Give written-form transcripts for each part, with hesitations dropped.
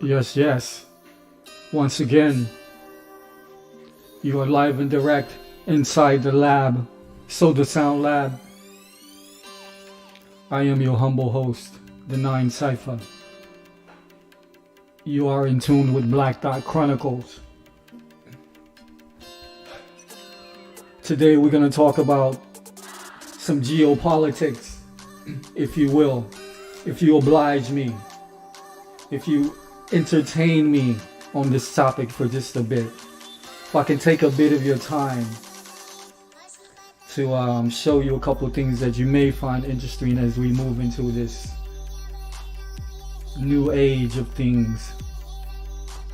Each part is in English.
Yes, yes. Once again, you are live and direct inside the lab, So the Sound Lab. I am your humble host, the Nine Cypher. You are in tune with Black Dot Chronicles. Today we're going to talk about some geopolitics, if you will, if you oblige me, if you entertain me on this topic for just a bit. If I can take a bit of your time to show you a couple of things that you may find interesting as we move into this new age of things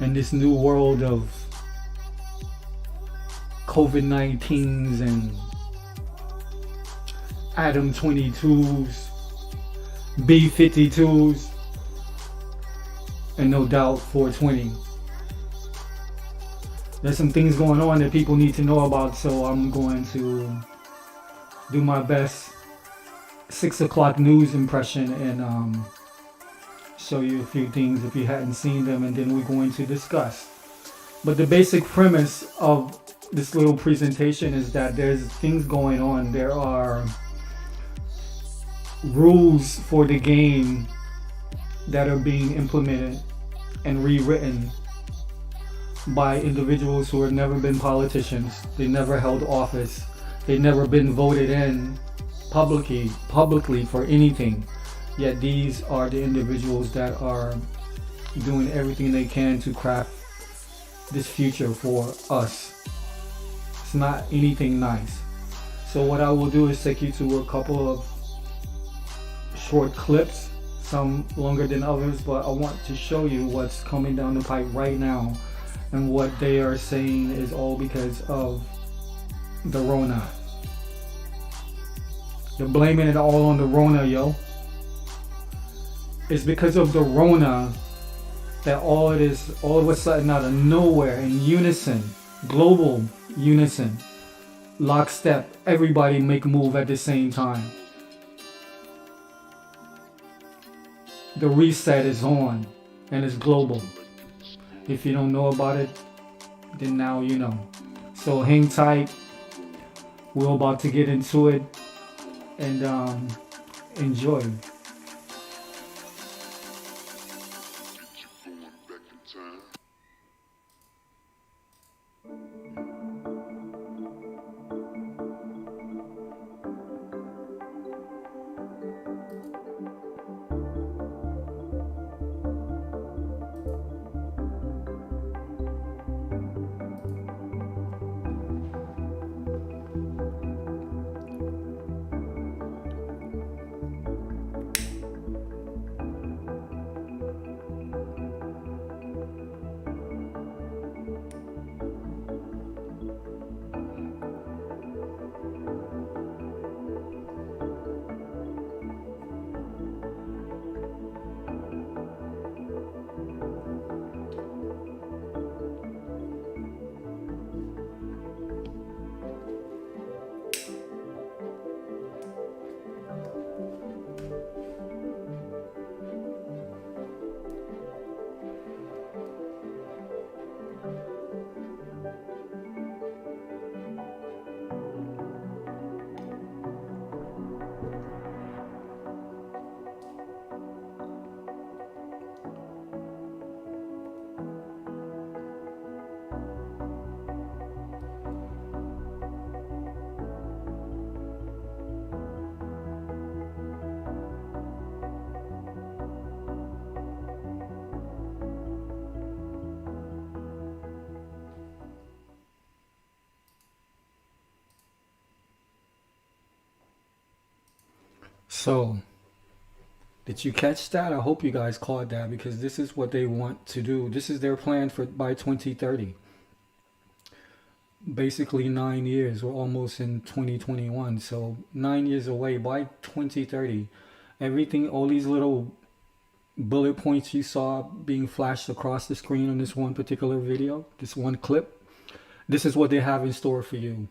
and this new world of COVID-19s and Atom 22s, B-52s, and no doubt 420. There's some things going on that people need to know about, so I'm going to do my best 6 o'clock news impression and show you a few things if you hadn't seen them, and then we're going to discuss. But the basic premise of this little presentation is that there's things going on. There are rules for the game that are being implemented and rewritten by individuals who have never been politicians. They never held office. They've never been voted in publicly for anything. Yet these are the individuals that are doing everything they can to craft this future for us. It's not anything nice. So what I will do is take you to a couple of short clips, some longer than others, but I want to show you what's coming down the pipe right now, and what they are saying is all because of the Rona. They're blaming it all on the Rona, yo. It's because of the Rona that all of a sudden, out of nowhere, in unison, global unison, lockstep, everybody make a move at the same time. The reset is on, and it's global. If you don't know about it, then now you know. So hang tight. We're about to get into it, and enjoy. So, did you catch that? I hope you guys caught that, because this is what they want to do. This is their plan for by 2030. Basically 9 years. We're almost in 2021. So 9 years away. By 2030, everything, all these little bullet points you saw being flashed across the screen on this one particular video, this one clip, this is what they have in store for you.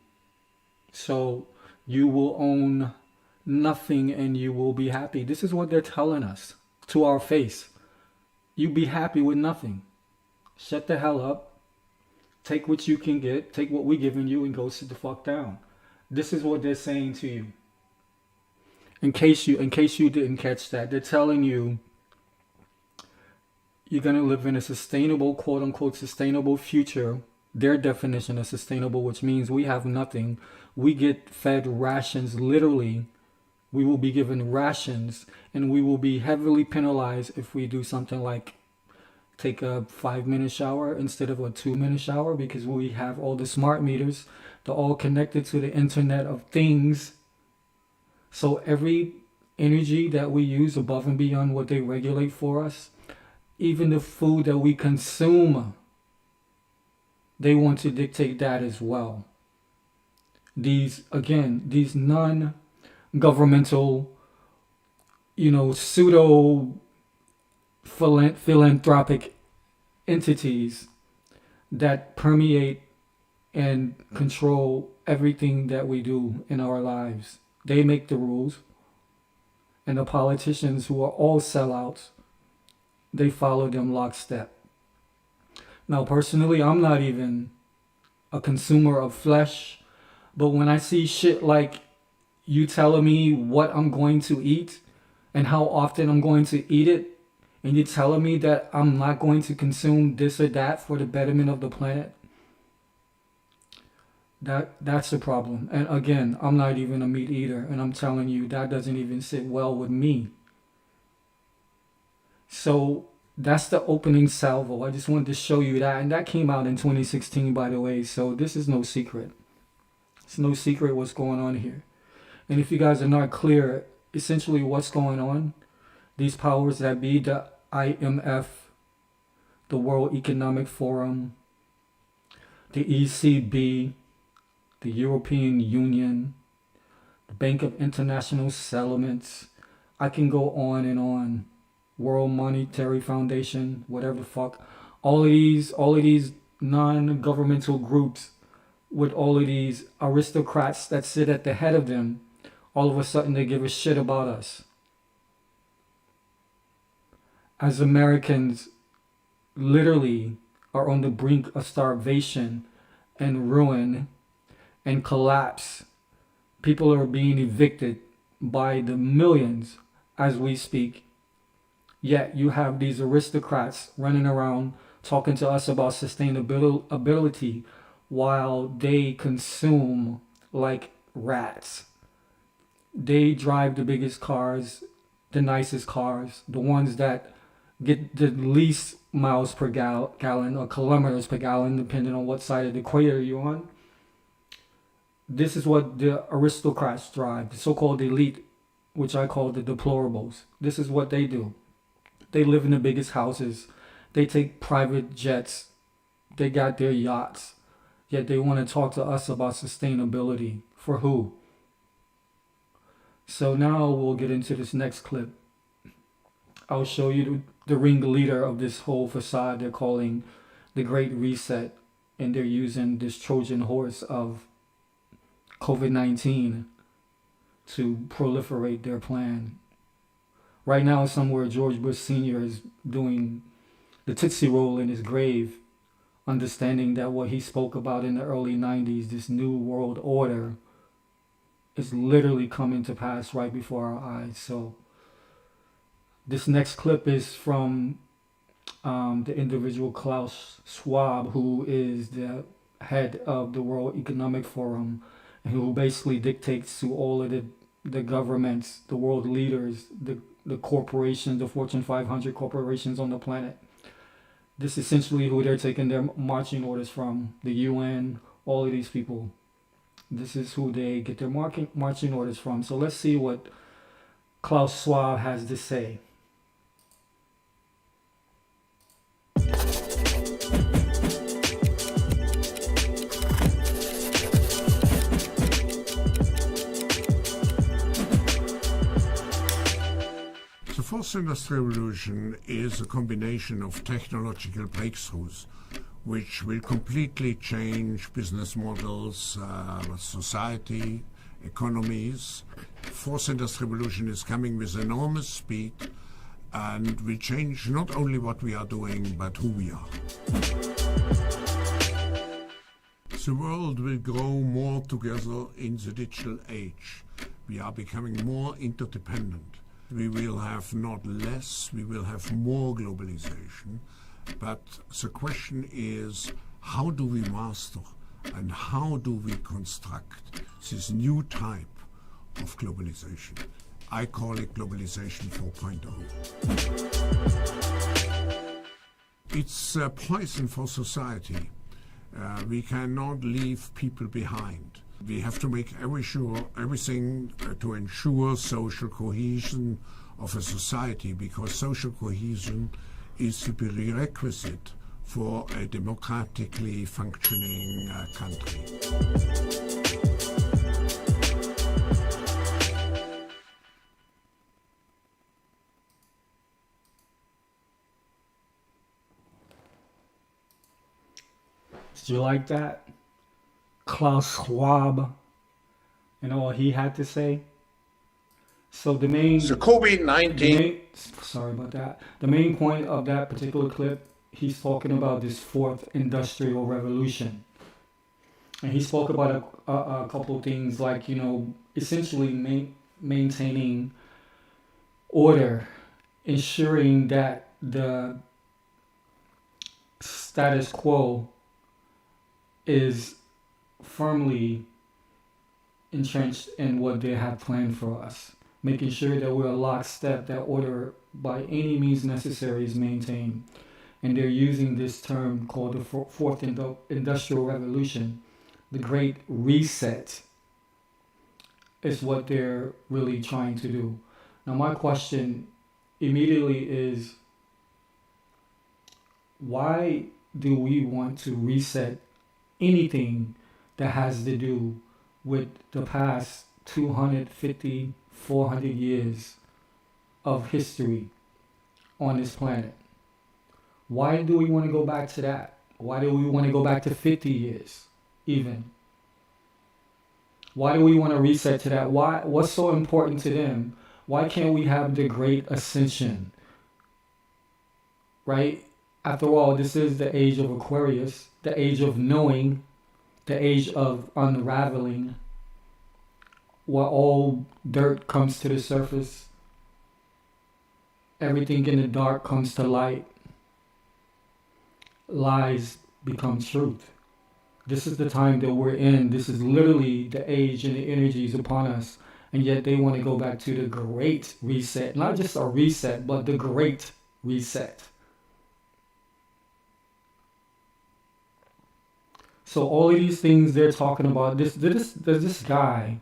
So you will own nothing and you will be happy. This is what they're telling us to our face. you be happy with nothing. Shut the hell up. Take what you can get. Take what we giving you and go sit the fuck down. This is what they're saying to you. In case you didn't catch that, they're telling you you're gonna live in a sustainable, quote unquote, sustainable future. Their definition of sustainable, which means we have nothing. We get fed rations, literally. We will be given rations, and we will be heavily penalized if we do something like take a 5-minute shower instead of a 2-minute shower, because we have all the smart meters. They're all connected to the Internet of Things. So every energy that we use above and beyond what they regulate for us, even the food that we consume, they want to dictate that as well. These non-governmental, pseudo philanthropic entities that permeate and control everything that we do in our lives. They make the rules. And the politicians, who are all sellouts, they follow them lockstep. Now, personally, I'm not even a consumer of flesh, but when I see shit like you telling me what I'm going to eat and how often I'm going to eat it, and you're telling me that I'm not going to consume this or that for the betterment of the planet, that's the problem. And again, I'm not even a meat eater, and I'm telling you that doesn't even sit well with me. So that's the opening salvo. I just wanted to show you that, and that came out in 2016, by the way. So this is no secret. It's no secret what's going on here. And if you guys are not clear, essentially what's going on, these powers that be, the IMF, the World Economic Forum, the ECB, the European Union, the Bank of International Settlements, I can go on and on. World Monetary Foundation, whatever the fuck. All of these non-governmental groups with all of these aristocrats that sit at the head of them, all of a sudden they give a shit about us. As Americans literally are on the brink of starvation and ruin and collapse. People are being evicted by the millions as we speak. Yet you have these aristocrats running around talking to us about sustainability while they consume like rats. They drive the biggest cars, the nicest cars, the ones that get the least miles per gallon or kilometers per gallon, depending on what side of the equator you're on. This is what the aristocrats drive, the so-called elite, which I call the deplorables. This is what they do. They live in the biggest houses. They take private jets. They got their yachts. Yet they want to talk to us about sustainability. For who? So now we'll get into this next clip. I'll show you the ringleader of this whole facade they're calling the Great Reset. And they're using this Trojan horse of COVID-19 to proliferate their plan. Right now, somewhere, George Bush Sr. is doing the Tootsie Roll in his grave, understanding that what he spoke about in the early 90s, this new world order, is literally coming to pass right before our eyes. So this next clip is from the individual Klaus Schwab, who is the head of the World Economic Forum, and who basically dictates to all of the governments, the world leaders, the corporations, the Fortune 500 corporations on the planet. This is essentially who they're taking their marching orders from, the UN, all of these people. This is who they get their marching orders from. So let's see what Klaus Schwab has to say. The fourth industrial revolution is a combination of technological breakthroughs which will completely change business models, society, economies. Fourth industrial revolution is coming with enormous speed and will change not only what we are doing, but who we are. The world will grow more together in the digital age. We are becoming more interdependent. We will have not less, we will have more globalization. But the question is, how do we master and how do we construct this new type of globalization? I call it globalization 4.0. It's a poison for society. We cannot leave people behind. We have to make everything to ensure social cohesion of a society, because social cohesion is the prerequisite for a democratically functioning country. Did you like that? Klaus Schwab and all he had to say. So the COVID-19. Sorry about that. The main point of that particular clip, he's talking about this fourth industrial revolution. And he spoke about a couple of things like, essentially maintaining order, ensuring that the status quo is firmly entrenched in what they have planned for us, making sure that we're lockstep, that order by any means necessary is maintained. And they're using this term called the fourth industrial revolution. The Great Reset is what they're really trying to do. Now, my question immediately is, why do we want to reset anything that has to do with the past 250, 400 years of history on this planet? Why do we want to go back to that? Why do we want to go back to 50 years even? Why do we want to reset to that? Why? What's so important to them? Why can't we have the great ascension? Right? After all, this is the age of Aquarius, the age of knowing, the age of unraveling, where all dirt comes to the surface, everything in the dark comes to light, lies become truth. This is the time that we're in. This is literally the age and the energies upon us. And yet they want to go back to the great reset. Not just a reset, but the great reset. So all of these things they're talking about, this guy,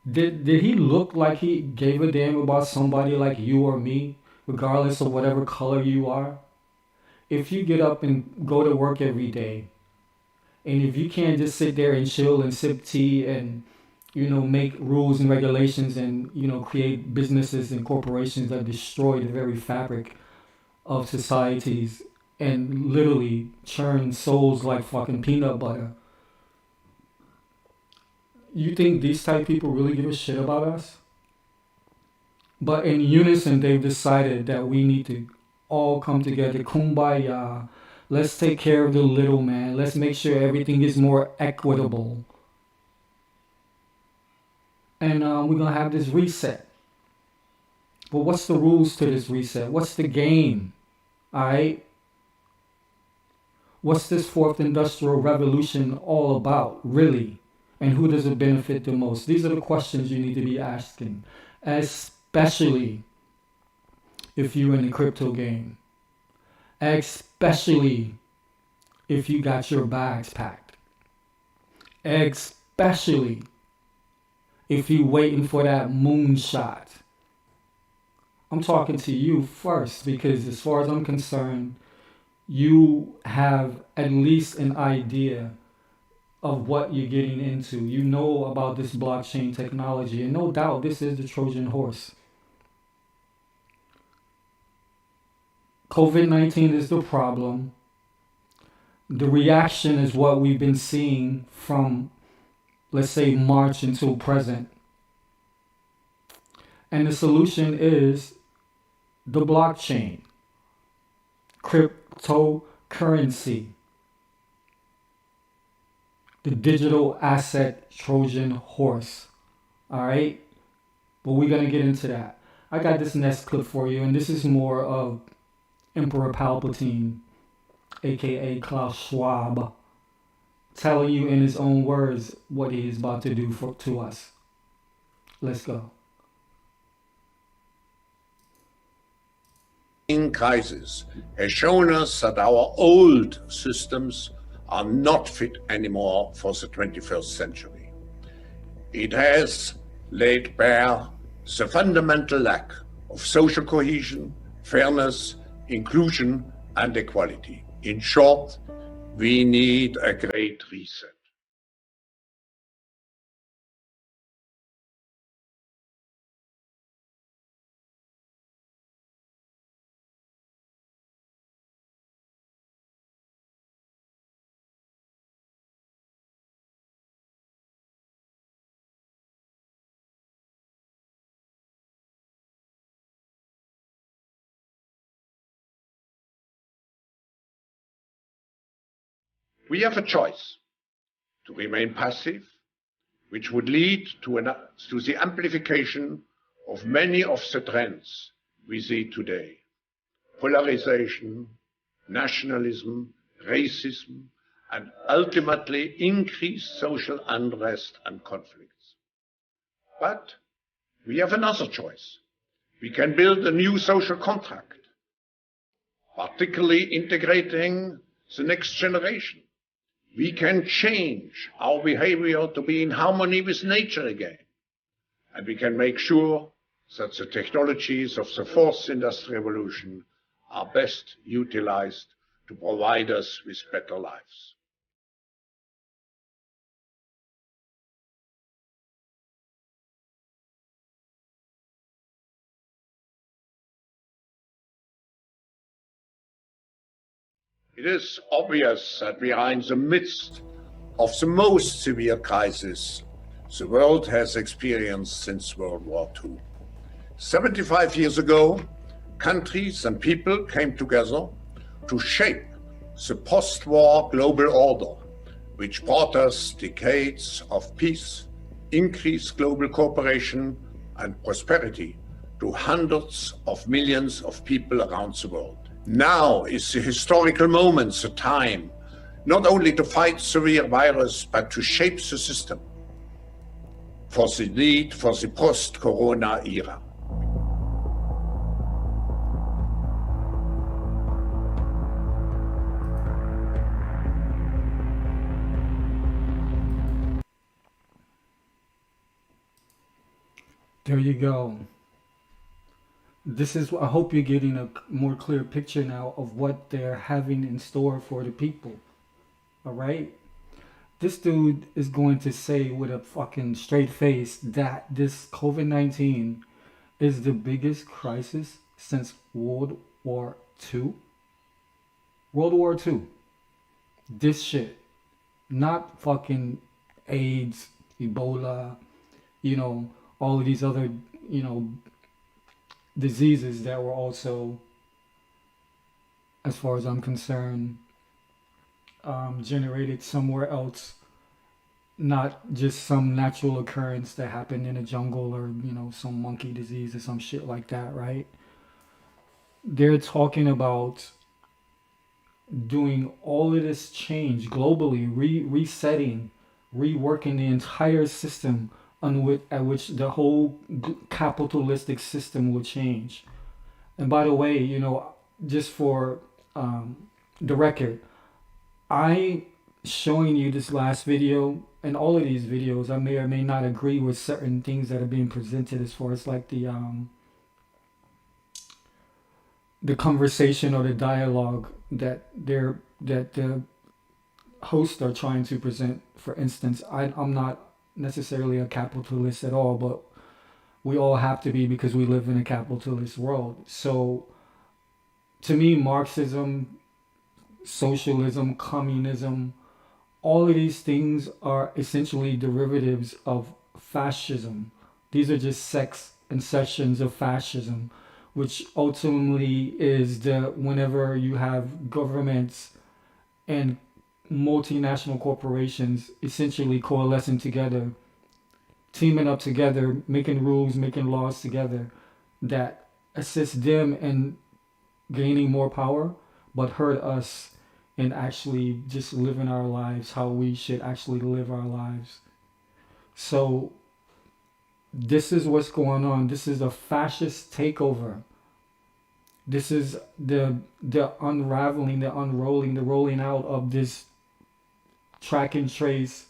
did he look like he gave a damn about somebody like you or me, regardless of whatever color you are? If you get up and go to work every day, and if you can't just sit there and chill and sip tea and, make rules and regulations and, create businesses and corporations that destroy the very fabric of societies and literally churn souls like fucking peanut butter. You think these type of people really give a shit about us? But in unison, they've decided that we need to all come together, kumbaya. Let's take care of the little man. Let's make sure everything is more equitable. And we're going to have this reset. But what's the rules to this reset? What's the game? All right? What's this fourth industrial revolution all about, really? And who does it benefit the most? These are the questions you need to be asking, especially if you're in the crypto game, especially if you got your bags packed, especially if you're waiting for that moonshot. I'm talking to you first, because as far as I'm concerned, you have at least an idea of what you're getting into. You know about this blockchain technology, and no doubt this is the Trojan horse. COVID-19 is the problem. The reaction is what we've been seeing from, let's say, March until present. And the solution is the blockchain, cryptocurrency, the digital asset Trojan horse. All right, but we're gonna get into that. I got this next clip for you, and this is more of Emperor Palpatine, aka Klaus Schwab, telling you in his own words what he is about to do to us. Let's go. Crisis has shown us that our old systems are not fit anymore for the 21st century. It has laid bare the fundamental lack of social cohesion, fairness, inclusion, and equality. In short, we need a great reset. We have a choice to remain passive, which would lead to the amplification of many of the trends we see today: polarization, nationalism, racism, and ultimately increased social unrest and conflicts. But we have another choice. We can build a new social contract, particularly integrating the next generation. We can change our behavior to be in harmony with nature again. And we can make sure that the technologies of the fourth industrial revolution are best utilized to provide us with better lives. It is obvious that we are in the midst of the most severe crisis the world has experienced since World War II. 75 years ago, countries and people came together to shape the post-war global order, which brought us decades of peace, increased global cooperation, and prosperity to hundreds of millions of people around the world. Now is the historical moment, the time, not only to fight severe virus, but to shape the system for the need for the post-corona era. There you go. This is, I hope you're getting a more clear picture now of what they're having in store for the people. All right? This dude is going to say with a fucking straight face that this COVID-19 is the biggest crisis since World War II. World War II. This shit. Not fucking AIDS, Ebola, all of these other, diseases that were also, as far as I'm concerned, generated somewhere else, not just some natural occurrence that happened in a jungle or, some monkey disease or some shit like that, right? They're talking about doing all of this change globally, resetting, reworking the entire system at which the whole capitalistic system will change. And by the way, just for the record, I showing you this last video and all of these videos, I may or may not agree with certain things that are being presented as far as like the conversation or the dialogue that the hosts are trying to present. For instance, I'm not necessarily a capitalist at all, but we all have to be because we live in a capitalist world. So to me, Marxism, socialism, communism, all of these things are essentially derivatives of fascism. These are just sects and sections of fascism, which ultimately is the whenever you have governments and multinational corporations essentially coalescing together, teaming up together, making rules, making laws together that assist them in gaining more power, but hurt us in actually just living our lives how we should actually live our lives. So this is what's going on. This is a fascist takeover. This is the unraveling, the unrolling, the rolling out of this track and trace,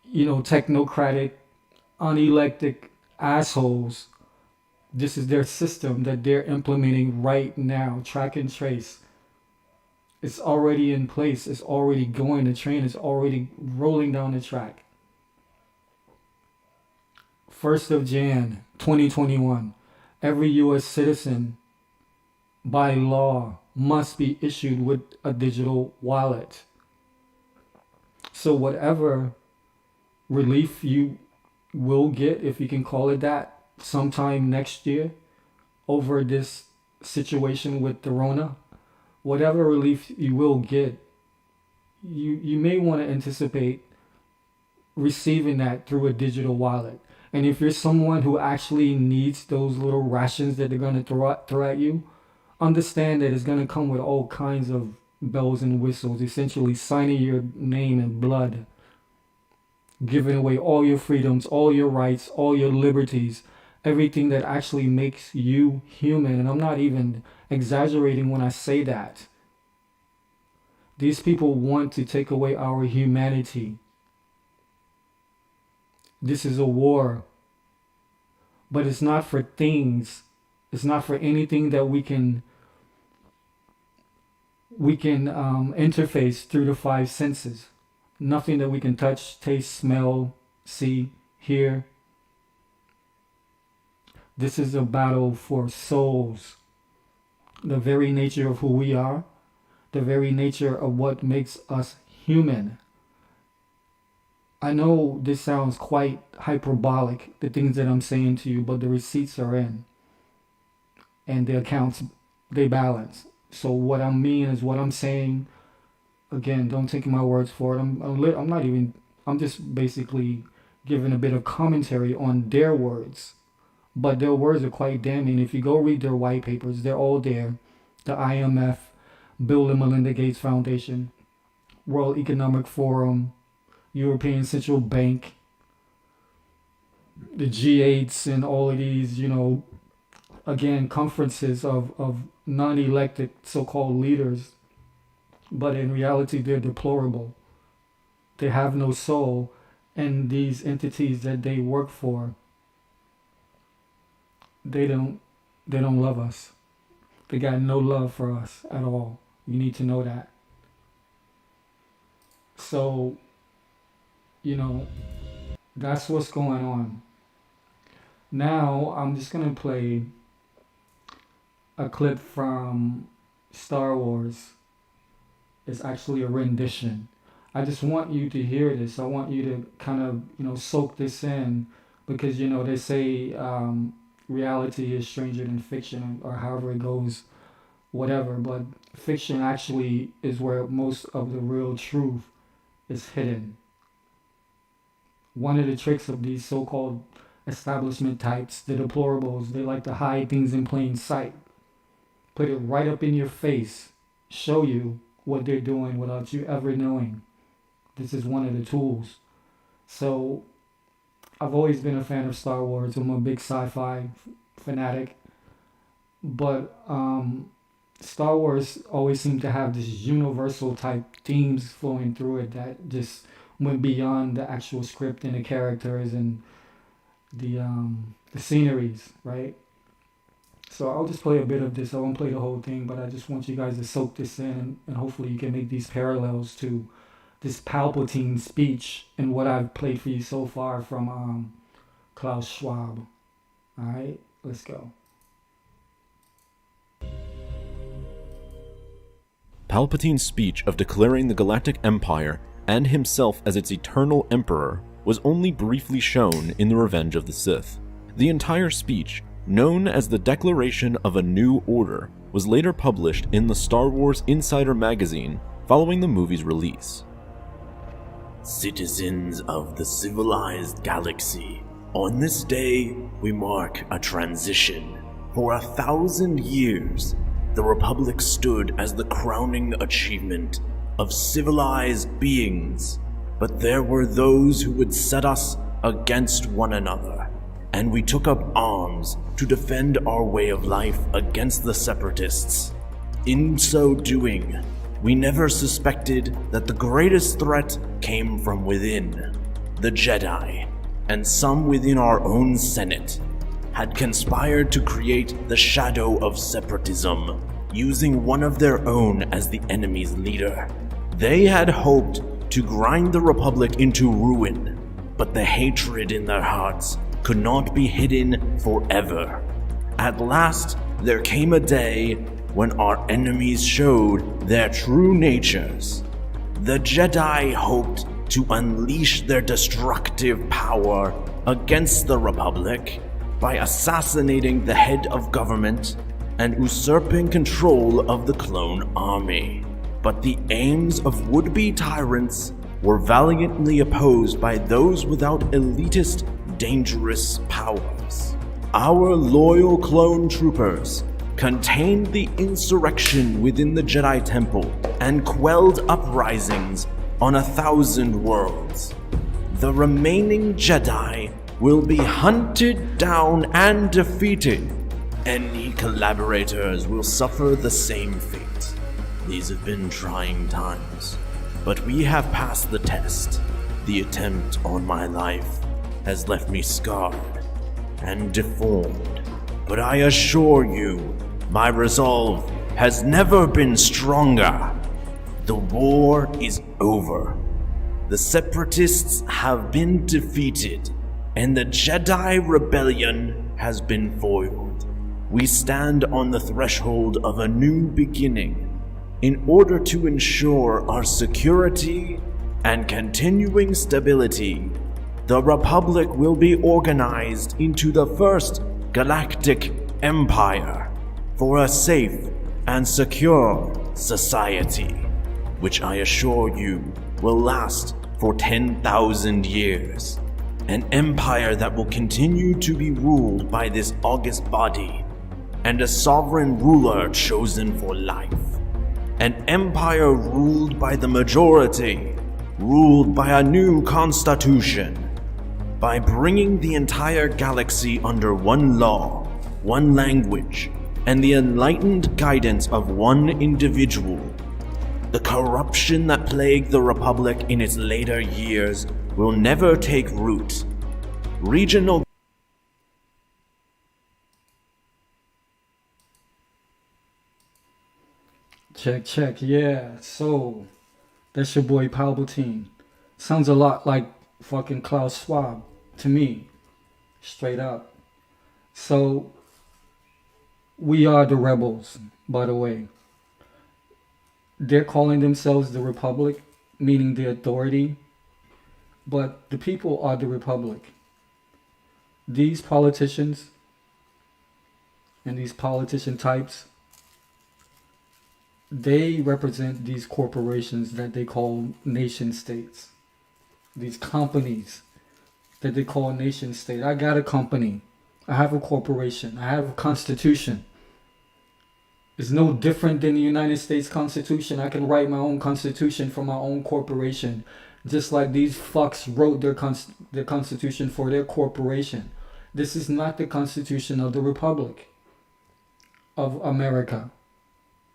technocratic, unelected assholes. This is their system that they're implementing right now. Track and trace. It's already in place. It's already going. The train is already rolling down the track. 1st of Jan 2021. Every U.S. citizen, by law, must be issued with a digital wallet. So whatever relief you will get, if you can call it that, sometime next year over this situation with the Rona, whatever relief you will get, you may want to anticipate receiving that through a digital wallet. And if you're someone who actually needs those little rations that they're going to throw at you, understand that it's going to come with all kinds of bells and whistles, essentially signing your name in blood, giving away all your freedoms, all your rights, all your liberties, everything that actually makes you human. And I'm not even exaggerating when I say that. These people want to take away our humanity. This is a war. But it's not for things. It's not for anything that we can interface through the five senses. Nothing that we can touch, taste, smell, see, hear. This is a battle for souls. The very nature of who we are, the very nature of what makes us human. I know this sounds quite hyperbolic, the things that I'm saying to you, but the receipts are in. And the accounts, they balance. So what I mean is what I'm saying. Again, don't take my words for it. I'm just basically giving a bit of commentary on their words. But their words are quite damning. If you go read their white papers, they're all there. The IMF, Bill and Melinda Gates Foundation, World Economic Forum, European Central Bank, the G8s, and all of these, again, conferences of non-elected so-called leaders. But in reality, they're deplorable. They have no soul. And these entities that they work for, they don't love us. They got no love for us at all. You need to know that. So, that's what's going on. Now, I'm just going to play a clip from Star Wars. It's actually a rendition. I just want you to hear this. I want you to kind of, soak this in, because, they say reality is stranger than fiction, or however it goes, whatever. But fiction actually is where most of the real truth is hidden. One of the tricks of these so-called establishment types, the deplorables, they like to hide things in plain sight. Put it right up in your face. Show you what they're doing without you ever knowing. This is one of the tools. So, I've always been a fan of Star Wars. I'm a big sci-fi fanatic. But Star Wars always seemed to have this universal type themes flowing through it that just went beyond the actual script and the characters and the sceneries, right? So I'll just play a bit of this. I won't play the whole thing, but I just want you guys to soak this in, and hopefully you can make these parallels to this Palpatine speech and what I've played for you so far from Klaus Schwab. All right, let's go. Palpatine's speech of declaring the Galactic Empire and himself as its eternal emperor was only briefly shown in The Revenge of the Sith. The entire speech known as the Declaration of a New Order, was later published in the Star Wars Insider magazine following the movie's release. Citizens of the civilized galaxy, on this day we mark a transition. For 1,000 years, the Republic stood as the crowning achievement of civilized beings, but there were those who would set us against one another, and we took up arms to defend our way of life against the separatists. In so doing, we never suspected that the greatest threat came from within. The Jedi, and some within our own Senate, had conspired to create the shadow of separatism, using one of their own as the enemy's leader. They had hoped to grind the Republic into ruin, but the hatred in their hearts could not be hidden forever. At last, there came a day when our enemies showed their true natures. The Jedi hoped to unleash their destructive power against the Republic by assassinating the head of government and usurping control of the clone army. But the aims of would-be tyrants were valiantly opposed by those without elitist, dangerous powers. Our loyal clone troopers contained the insurrection within the Jedi Temple and quelled uprisings on 1,000 worlds. The remaining Jedi will be hunted down and defeated. Any collaborators will suffer the same fate. These have been trying times, but we have passed the test. The attempt on my life has left me scarred and deformed, but I assure you, my resolve has never been stronger. The war is over. The separatists have been defeated, and the Jedi rebellion has been foiled. We stand on the threshold of a new beginning. In order to ensure our security and continuing stability, the Republic will be organized into the first galactic empire for a safe and secure society, which I assure you will last for 10,000 years. An empire that will continue to be ruled by this august body and a sovereign ruler chosen for life. An empire ruled by the majority, ruled by a new constitution. By bringing the entire galaxy under one law, one language, and the enlightened guidance of one individual, the corruption that plagued the Republic in its later years will never take root. Regional Check, yeah. So, that's your boy Palpatine. Sounds a lot like fucking Klaus Schwab to me. Straight up. So, we are the rebels, by the way. They're calling themselves the Republic, meaning the authority. But the people are the Republic. These politicians and these politician types, they represent these corporations that they call nation states. These companies that they call nation state. I got a company. I have a corporation. I have a constitution. It's no different than the United States Constitution. I can write my own constitution for my own corporation. Just like these fucks wrote their constitution for their corporation. This is not the Constitution of the Republic of America.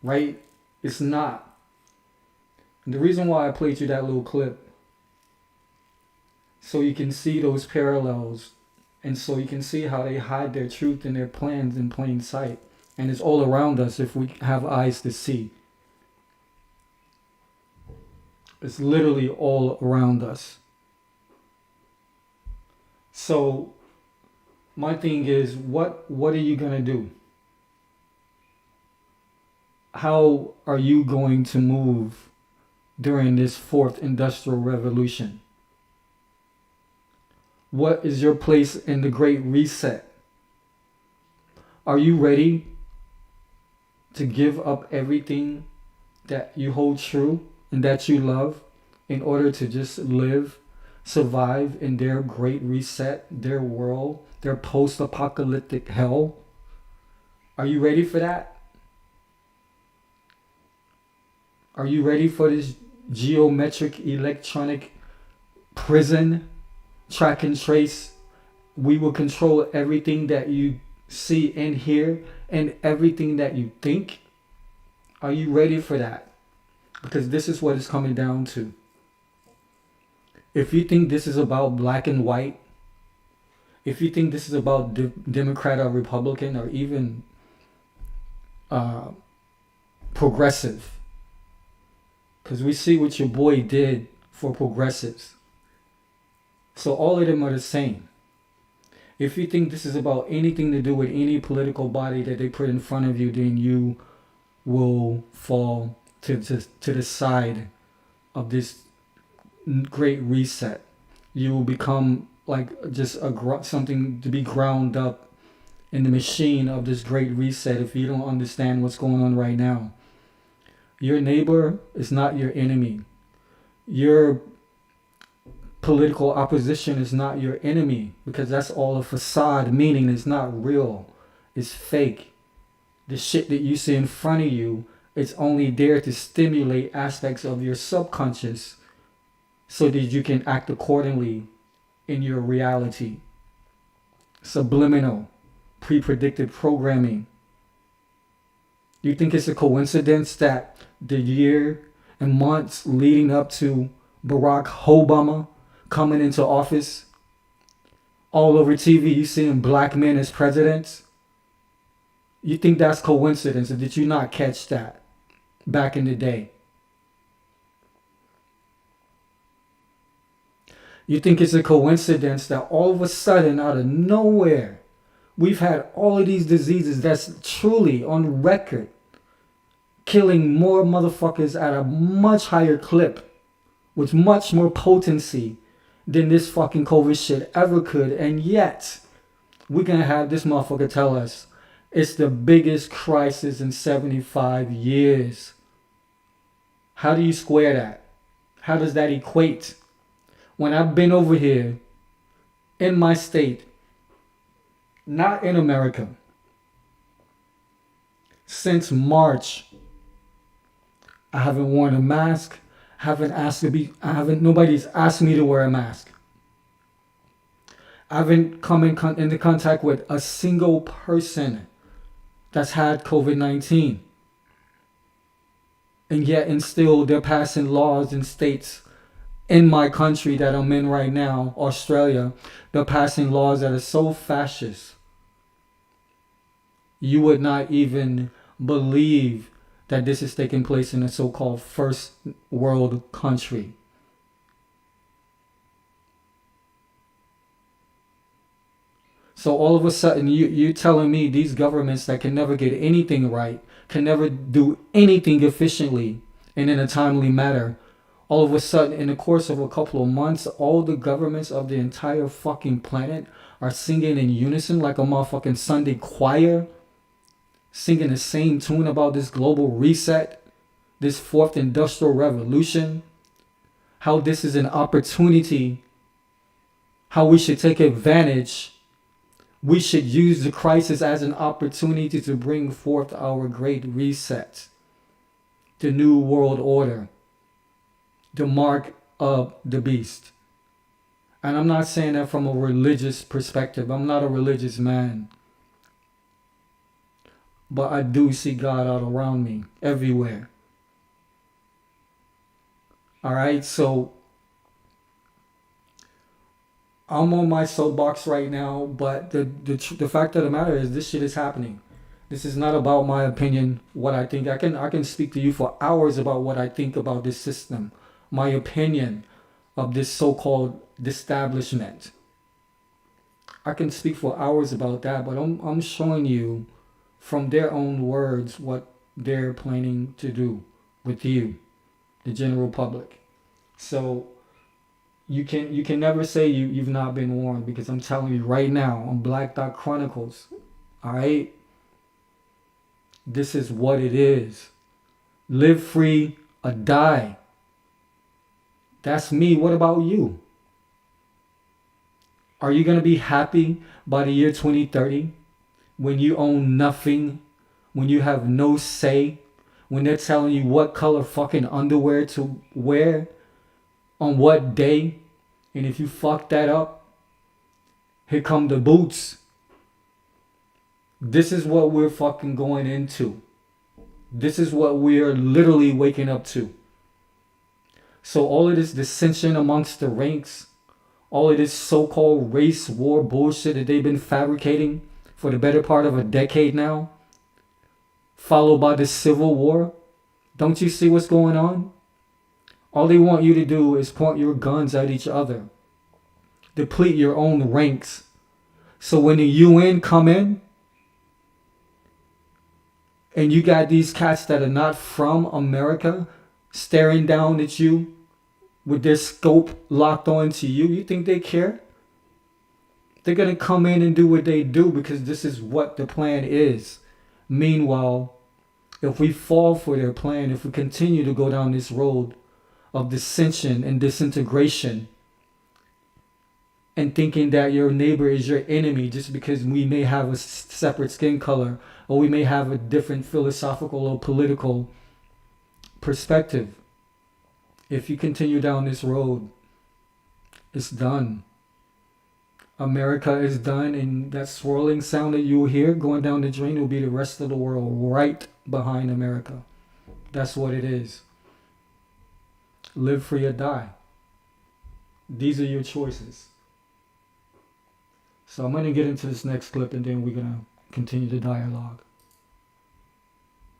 Right? It's not. And the reason why I played you that little clip, so you can see those parallels, and so you can see how they hide their truth and their plans in plain sight. And it's all around us if we have eyes to see. It's literally all around us. So my thing is, what are you going to do? How are you going to move during this fourth industrial revolution? What is your place in the Great Reset? Are you ready to give up everything that you hold true and that you love in order to just live, survive in their great reset, their world, their post-apocalyptic hell? Are you ready for that? Are you ready for this geometric electronic prison, track and trace? We will control everything that you see and hear and everything that you think. Are you ready for that? Because this is what it's coming down to. If you think this is about black and white, if you think this is about Democrat or Republican or even progressive, because we see what your boy did for progressives. So all of them are the same. If you think this is about anything to do with any political body that they put in front of you, then you will fall to the side of this great reset. You will become like just something to be ground up in the machine of this great reset if you don't understand what's going on right now. Your neighbor is not your enemy. Your political opposition is not your enemy, because that's all a facade, meaning it's not real. It's fake. The shit that you see in front of you, it's only there to stimulate aspects of your subconscious so that you can act accordingly in your reality. Subliminal, pre-predicted programming. You think it's a coincidence that the year and months leading up to Barack Obama coming into office, all over TV you seeing black men as presidents? You think that's coincidence, or did you not catch that back in the day? You think it's a coincidence that all of a sudden, out of nowhere, we've had all of these diseases that's truly on record, killing more motherfuckers at a much higher clip, with much more potency than this fucking COVID shit ever could, and yet we're gonna have this motherfucker tell us it's the biggest crisis in 75 years. How do you square that? How does that equate? When I've been over here in my state, not in America, since March, I haven't worn a mask. Nobody's asked me to wear a mask. I haven't come into contact with a single person that's had COVID-19. And yet, and still, they're passing laws in states in my country that I'm in right now, Australia. They're passing laws that are so fascist. You would not even believe that this is taking place in a so-called first world country. So all of a sudden, you're telling me these governments that can never get anything right, can never do anything efficiently and in a timely manner, all of a sudden, in the course of a couple of months, all the governments of the entire fucking planet are singing in unison like a motherfucking Sunday choir, singing the same tune about this global reset, this fourth industrial revolution, how this is an opportunity, how we should take advantage. We should use the crisis as an opportunity to bring forth our great reset, the new world order, the mark of the beast. And I'm not saying that from a religious perspective. I'm not a religious man. But I do see God all around me, everywhere. Alright, so I'm on my soapbox right now, but the fact of the matter is this shit is happening. This is not about my opinion, what I think. I can speak to you for hours about what I think about this system, my opinion of this so-called establishment. I can speak for hours about that, but I'm showing you from their own words what they're planning to do with you, the general public. So you can never say you've not been warned, because I'm telling you right now on Black Dot Chronicles, all right, This is what it is. Live free or die. That's me. What about you? Are you going to be happy by the year 2030 when you own nothing, when you have no say, when they're telling you what color fucking underwear to wear on what day? And if you fuck that up, here come the boots. This is what we're fucking going into. This is what we're literally waking up to. So all of this dissension amongst the ranks, all of this so-called race war bullshit that they've been fabricating for the better part of a decade now, followed by the civil war. Don't you see what's going on? All they want you to do is point your guns at each other, deplete your own ranks. So when the UN come in, and you got these cats that are not from America staring down at you with their scope locked onto you, you think they care? They're going to come in and do what they do because this is what the plan is. Meanwhile, if we fall for their plan, if we continue to go down this road of dissension and disintegration and thinking that your neighbor is your enemy just because we may have a separate skin color or we may have a different philosophical or political perspective, if you continue down this road, it's done. America is done, and that swirling sound that you'll hear going down the drain will be the rest of the world right behind America. That's what it is. Live free or die. These are your choices. So I'm going to get into this next clip, and then we're going to continue the dialogue.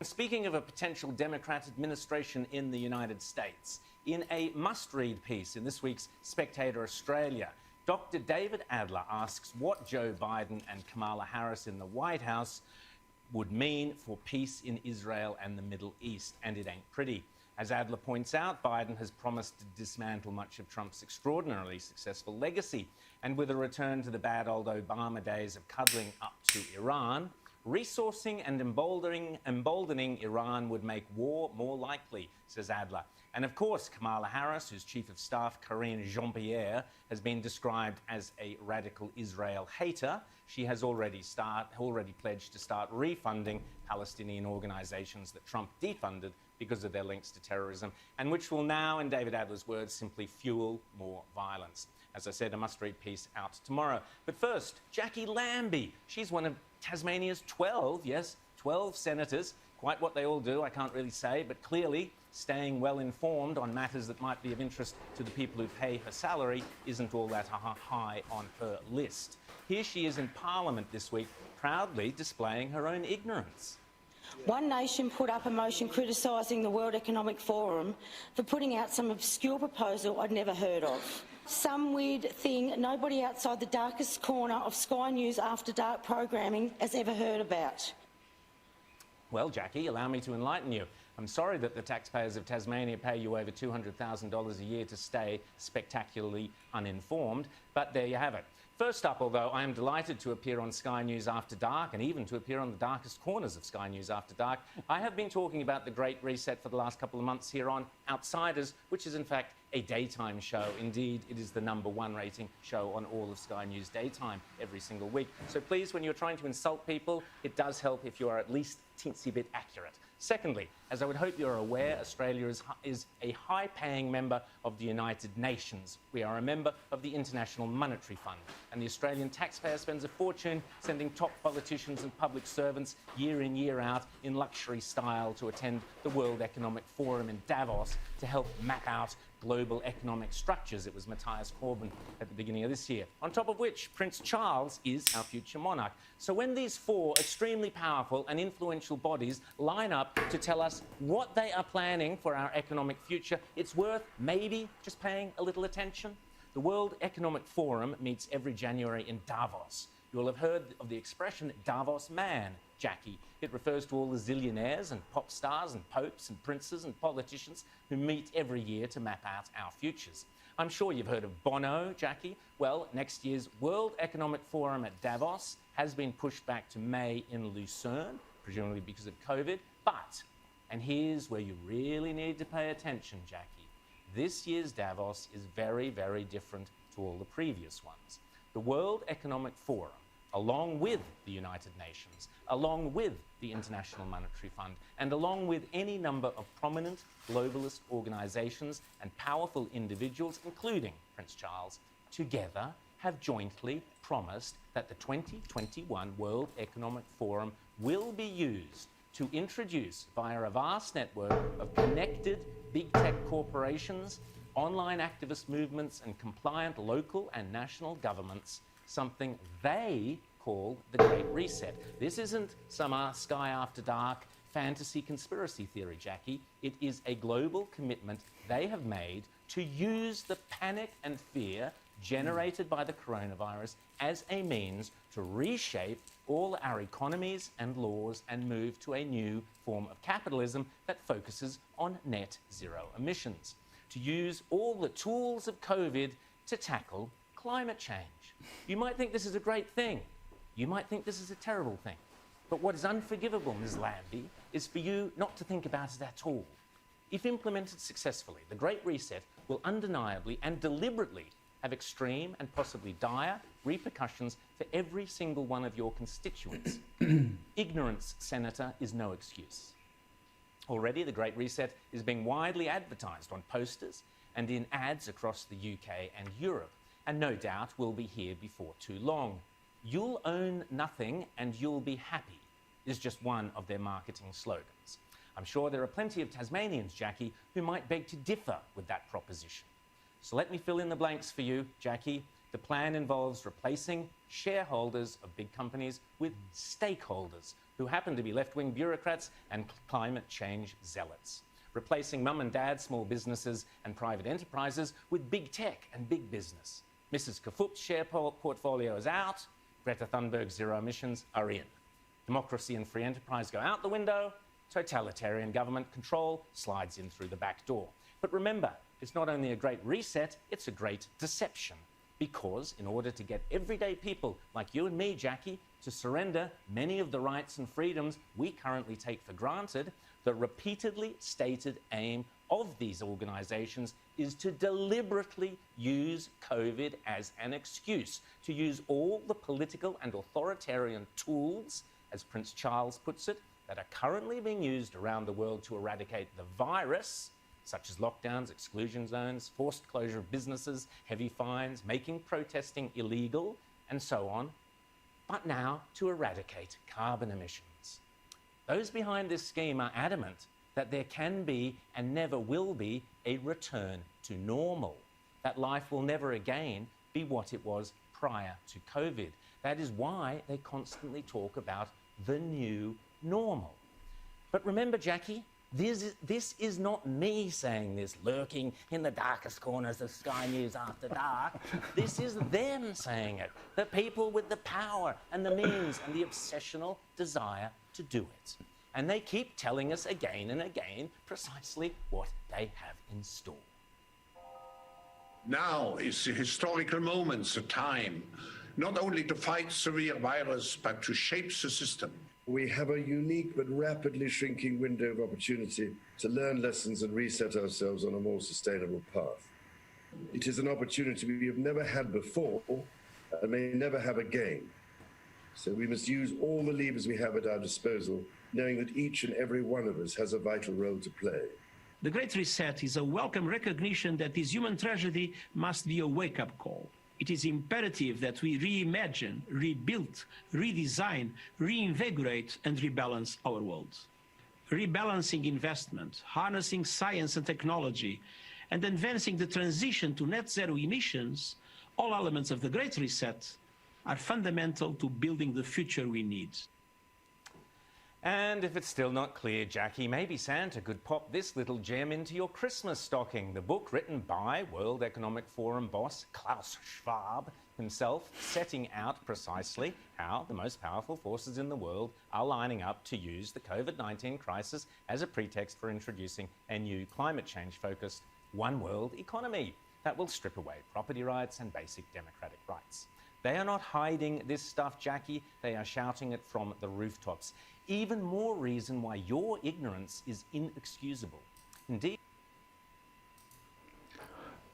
Speaking of a potential Democrat administration in the United States, in a must-read piece in this week's Spectator Australia, Dr. David Adler asks what Joe Biden and Kamala Harris in the White House would mean for peace in Israel and the Middle East, and it ain't pretty. As Adler points out, Biden has promised to dismantle much of Trump's extraordinarily successful legacy, and with a return to the bad old Obama days of cuddling up to Iran, resourcing and emboldening Iran would make war more likely, says Adler. And of course, Kamala Harris, whose Chief of Staff, Karine Jean-Pierre, has been described as a radical Israel hater. She has already pledged to start refunding Palestinian organizations that Trump defunded because of their links to terrorism, and which will now, in David Adler's words, simply fuel more violence. As I said, a must-read piece out tomorrow. But first, Jackie Lambie. She's one of Tasmania's 12 senators. Quite what they all do, I can't really say, but clearly staying well informed on matters that might be of interest to the people who pay her salary isn't all that high on her list. Here she is in Parliament this week, proudly displaying her own ignorance. One Nation put up a motion criticising the World Economic Forum for putting out some obscure proposal I'd never heard of. Some weird thing nobody outside the darkest corner of Sky News After Dark programming has ever heard about. Well, Jackie, allow me to enlighten you. I'm sorry that the taxpayers of Tasmania pay you over $200,000 a year to stay spectacularly uninformed, but there you have it. First up, although, I am delighted to appear on Sky News After Dark and even to appear on the darkest corners of Sky News After Dark. I have been talking about the Great Reset for the last couple of months here on Outsiders, which is in fact a daytime show. Indeed, it is the #1 rating show on all of Sky News daytime every single week. So please, when you're trying to insult people, it does help if you are at least a teensy bit accurate. Secondly, as I would hope you're aware, Australia is a high-paying member of the United Nations. We are a member of the International Monetary Fund, and the Australian taxpayer spends a fortune sending top politicians and public servants year in, year out in luxury style to attend the World Economic Forum in Davos to help map out global economic structures. It was Matthias Corbyn at the beginning of this year. On top of which, Prince Charles is our future monarch. So when these four extremely powerful and influential bodies line up to tell us what they are planning for our economic future, it's worth maybe just paying a little attention. The World Economic Forum meets every January in Davos. You'll have heard of the expression Davos man, Jackie. It refers to all the zillionaires and pop stars and popes and princes and politicians who meet every year to map out our futures. I'm sure you've heard of Bono, Jackie. Well, next year's World Economic Forum at Davos has been pushed back to May in Lucerne. presumably because of COVID. But, and here's where you really need to pay attention, Jackie, this year's Davos is very, very different to all the previous ones. The World Economic Forum, along with the United Nations, along with the International Monetary Fund, and along with any number of prominent globalist organizations and powerful individuals, including Prince Charles, together have jointly promised that the 2021 World Economic Forum will be used to introduce, via a vast network of connected big tech corporations, online activist movements, and compliant local and national governments, something they call the Great Reset. This isn't some sky after dark fantasy conspiracy theory, Jackie. It is a global commitment they have made to use the panic and fear generated by the coronavirus as a means to reshape all our economies and laws and move to a new form of capitalism that focuses on net zero emissions. To use all the tools of COVID to tackle climate change. You might think this is a great thing. You might think this is a terrible thing. But what is unforgivable, Ms. Lambie, is for you not to think about it at all. If implemented successfully, the Great Reset will undeniably and deliberately have extreme and possibly dire repercussions for every single one of your constituents. Ignorance, Senator, is no excuse. Already, the Great Reset is being widely advertised on posters and in ads across the UK and Europe, and no doubt will be here before too long. You'll own nothing and you'll be happy is just one of their marketing slogans. I'm sure there are plenty of Tasmanians, Jackie, who might beg to differ with that proposition. So let me fill in the blanks for you, Jackie. The plan involves replacing shareholders of big companies with stakeholders who happen to be left-wing bureaucrats and climate change zealots. Replacing mum and dad small businesses and private enterprises with big tech and big business. Mrs. Kafup's share portfolio is out. Greta Thunberg's zero emissions are in. Democracy and free enterprise go out the window. Totalitarian government control slides in through the back door. But remember, it's not only a great reset, it's a great deception. Because in order to get everyday people like you and me, Jackie, to surrender many of the rights and freedoms we currently take for granted, the repeatedly stated aim of these organizations is to deliberately use COVID as an excuse, to use all the political and authoritarian tools, as Prince Charles puts it, that are currently being used around the world to eradicate the virus, such as lockdowns, exclusion zones, forced closure of businesses, heavy fines, making protesting illegal, and so on, but now to eradicate carbon emissions. Those behind this scheme are adamant that there can be and never will be a return to normal, that life will never again be what it was prior to COVID. That is why they constantly talk about the new normal. But remember, Jackie, this is not me saying this, lurking in the darkest corners of Sky News After Dark. This is them saying it, the people with the power and the means and the obsessional desire to do it. And they keep telling us again and again precisely what they have in store. Now is the historical moment, the time, not only to fight severe virus, but to shape the system. We have a unique but rapidly shrinking window of opportunity to learn lessons and reset ourselves on a more sustainable path. It is an opportunity we have never had before and may never have again. So we must use all the levers we have at our disposal, knowing that each and every one of us has a vital role to play. The Great Reset is a welcome recognition that this human tragedy must be a wake-up call. It is imperative that we reimagine, rebuild, redesign, reinvigorate, and rebalance our world. Rebalancing investment, harnessing science and technology, and advancing the transition to net zero emissions, all elements of the Great Reset, are fundamental to building the future we need. And if it's still not clear, Jackie, maybe Santa could pop this little gem into your Christmas stocking. The book written by World Economic Forum boss Klaus Schwab himself, setting out precisely how the most powerful forces in the world are lining up to use the COVID-19 crisis as a pretext for introducing a new climate change-focused one world economy that will strip away property rights and basic democratic rights. They are not hiding this stuff, Jackie. They are shouting it from the rooftops. even more reason why your ignorance is inexcusable. Indeed,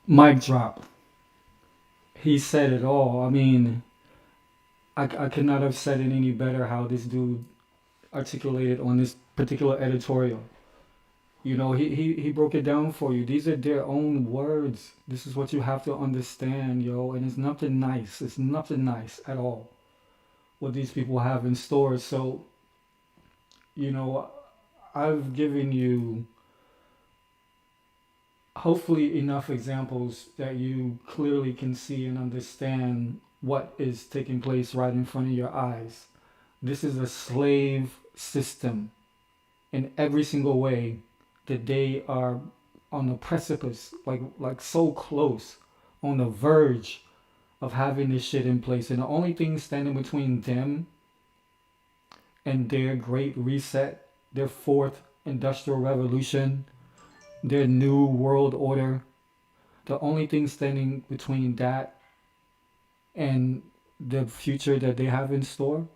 Mic drop. He said it all. I mean, I could not have said it any better how this dude articulated on this particular editorial. You know, he broke it down for you. These are their own words. This is what you have to understand, yo. And it's nothing nice. It's nothing nice at all what these people have in store. So, you know, I've given you hopefully enough examples that you clearly can see and understand what is taking place right in front of your eyes. This is a slave system in every single way that they are on the precipice, like so close, on the verge of having this shit in place. And the only thing standing between them and their great reset, their fourth industrial revolution, their new world order, the only thing standing between that and the future that they have in store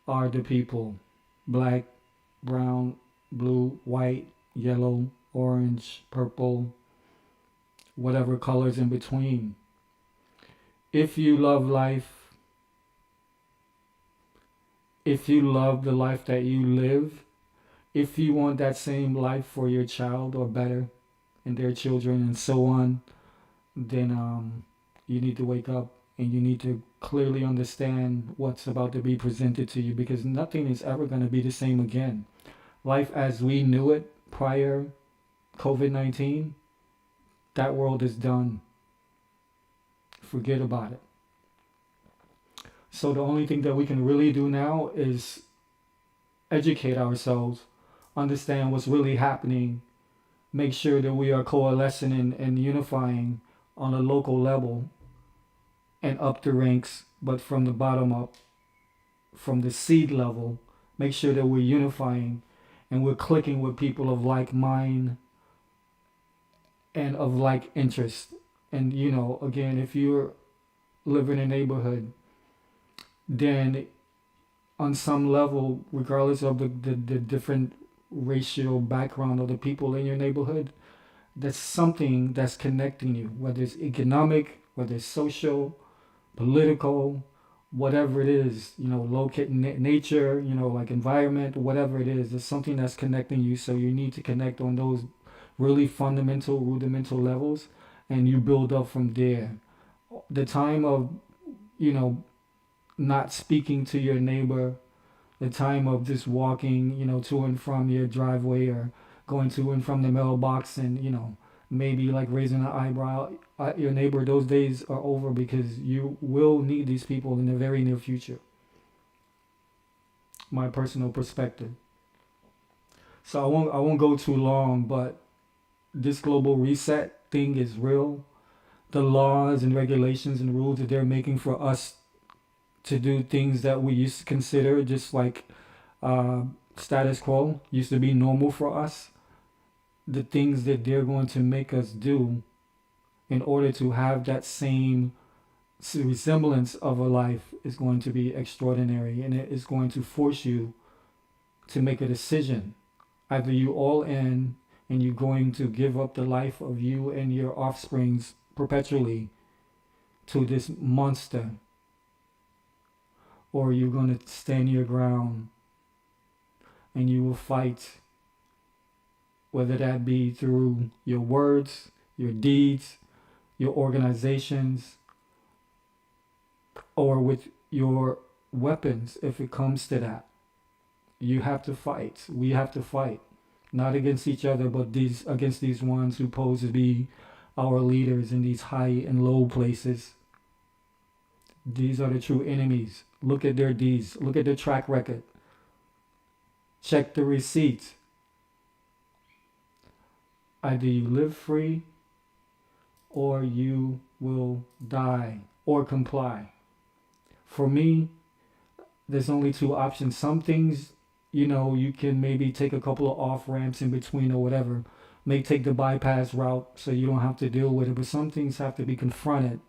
are the people. Black, brown, blue, white, yellow, orange, purple, whatever colors in between. If you love life, if you love the life that you live, if you want that same life for your child or better, and their children and so on, then you need to wake up and you need to clearly understand what's about to be presented to you, because nothing is ever going to be the same again. Life as we knew it prior COVID-19, that world is done. Forget about it. So the only thing that we can really do now is educate ourselves, understand what's really happening, make sure that we are coalescing and unifying on a local level and up the ranks, but from the bottom up, from the seed level, make sure that we're unifying and we're clicking with people of like mind and of like interest. And, you know, again, if you're living in a neighborhood, then on some level, regardless of the different racial background of the people in your neighborhood, there's something that's connecting you, whether it's economic, whether it's social, political, whatever it is, you know, nature, you know, like environment, whatever it is, there's something that's connecting you. So you need to connect on those really fundamental, rudimental levels, and you build up from there. The time of, you know, not speaking to your neighbor, the time of just walking, you know, to and from your driveway or going to and from the mailbox and, you know, maybe like raising an eyebrow at your neighbor, those days are over, because you will need these people in the very near future. My personal perspective. So I won't go too long, but this global reset thing is real. The laws and regulations and rules that they're making for us to do things that we used to consider just like status quo, used to be normal for us, the things that they're going to make us do in order to have that same resemblance of a life is going to be extraordinary, and it is going to force you to make a decision. Either you all in and you're going to give up the life of you and your offsprings perpetually to this monster, or you're going to stand your ground and you will fight, whether that be through your words, your deeds, your organizations, or with your weapons. If it comes to that, you have to fight. We have to fight, not against each other, but against these ones who pose to be our leaders in these high and low places. These are the true enemies. Look at their deeds. Look at their track record. Check the receipts. Either you live free or you will die or comply. For me, there's only two options. Some things, you know, you can maybe take a couple of off ramps in between or whatever. May take the bypass route so you don't have to deal with it. But some things have to be confronted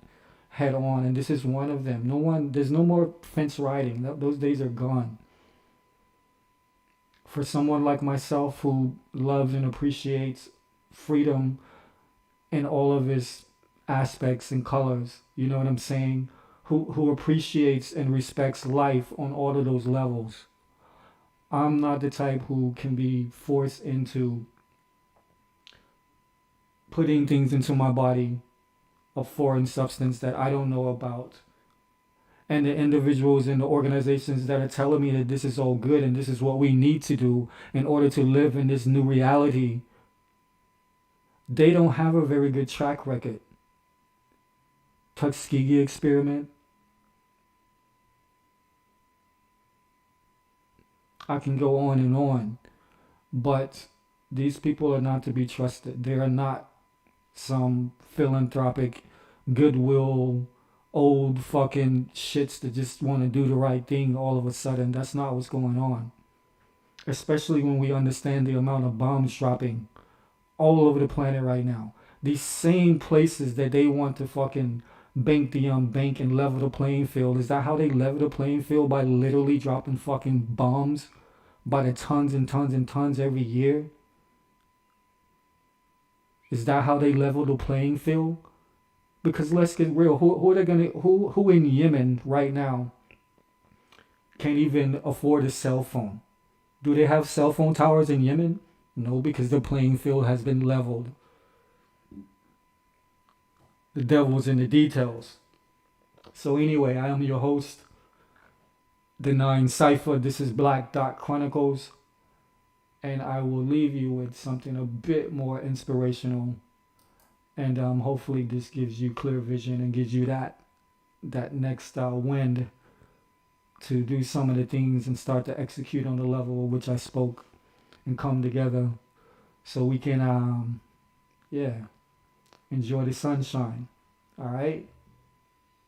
head on, and this is one of them. There's no more fence riding. Those days are gone. for someone like myself who loves and appreciates freedom in all of its aspects and colors, you know what I'm saying? Who appreciates and respects life on all of those levels. I'm not the type who can be forced into putting things into my body, a foreign substance that I don't know about. And the individuals and the organizations that are telling me that this is all good and this is what we need to do in order to live in this new reality, they don't have a very good track record. Tuskegee experiment. I can go on and on. But these people are not to be trusted. They are not some philanthropic, goodwill, old fucking shits that just want to do the right thing all of a sudden. That's not what's going on. Especially when we understand the amount of bombs dropping all over the planet right now. These same places that they want to fucking bank the bank and level the playing field. Is that how they level the playing field? By literally dropping fucking bombs by the tons and tons and tons every year? Is that how they level the playing field? Because let's get real, who are they gonna who in Yemen right now can't even afford a cell phone? Do they have cell phone towers in Yemen? No, because the playing field has been leveled. The devil's in the details. So anyway, I am your host, The Nine Cypher. This is Black Dot Chronicles. And I will leave you with something a bit more inspirational. And hopefully this gives you clear vision and gives you that next wind to do some of the things and start to execute on the level of which I spoke and come together so we can, enjoy the sunshine. All right?